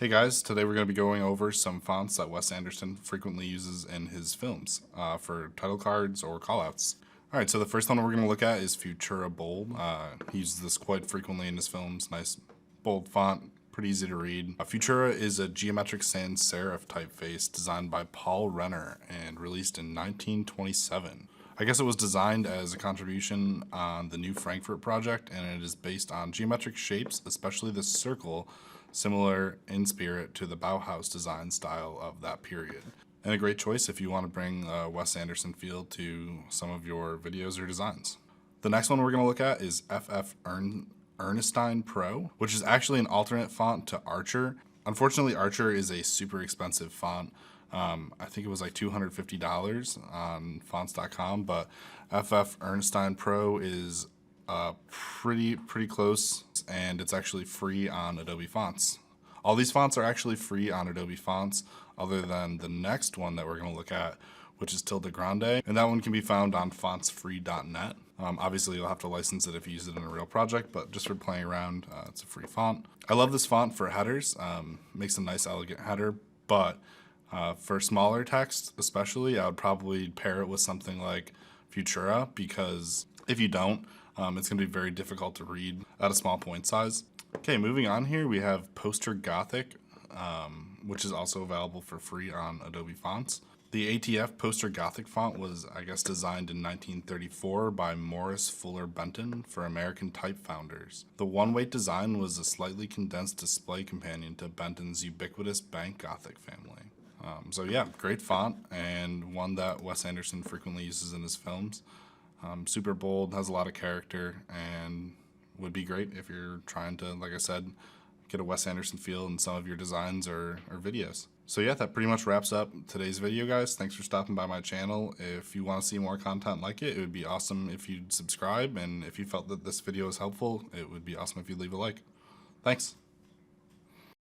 Hey guys, today we're going to be going over some fonts that Wes Anderson frequently uses in his films for title cards or callouts. Alright, so the first one we're going to look at is Futura Bold. He uses this quite frequently in his films. Nice bold font, pretty easy to read. Futura is a geometric sans serif typeface designed by Paul Renner and released in 1927. I guess it was designed as a contribution on the New Frankfurt project, and it is based on geometric shapes, especially the circle, similar in spirit to the Bauhaus design style of that period. And a great choice if you want to bring a Wes Anderson feel to some of your videos or designs. The next one we're going to look at is Ernestine Pro, which is actually an alternate font to Archer. Unfortunately, Archer is a super expensive font. I think it was like $250 on fonts.com, but FF Ernestine Pro is pretty close, and it's actually free on Adobe Fonts. All these fonts are actually free on Adobe Fonts, other than the next one that we're going to look at, which is Tilde Grande, and that one can be found on fontsfree.net. Obviously, you'll have to license it if you use it in a real project, but just for playing around, it's a free font. I love this font for headers. Makes a nice, elegant header, but for smaller text especially, I would probably pair it with something like Futura, because if you don't, it's going to be very difficult to read at a small point size. Okay, moving on here, we have Poster Gothic, which is also available for free on Adobe Fonts. The ATF Poster Gothic font was, I guess, designed in 1934 by Morris Fuller Benton for American Type Founders. The one-weight design was a slightly condensed display companion to Benton's ubiquitous Bank Gothic family. So yeah, great font, and one that Wes Anderson frequently uses in his films. Super bold, has a lot of character, and would be great if you're trying to, like I said, get a Wes Anderson feel in some of your designs or videos. So yeah, that pretty much wraps up today's video, guys. Thanks for stopping by my channel. If you want to see more content like it would be awesome if you'd subscribe, and if you felt that this video was helpful, it would be awesome if you'd leave a like. Thanks.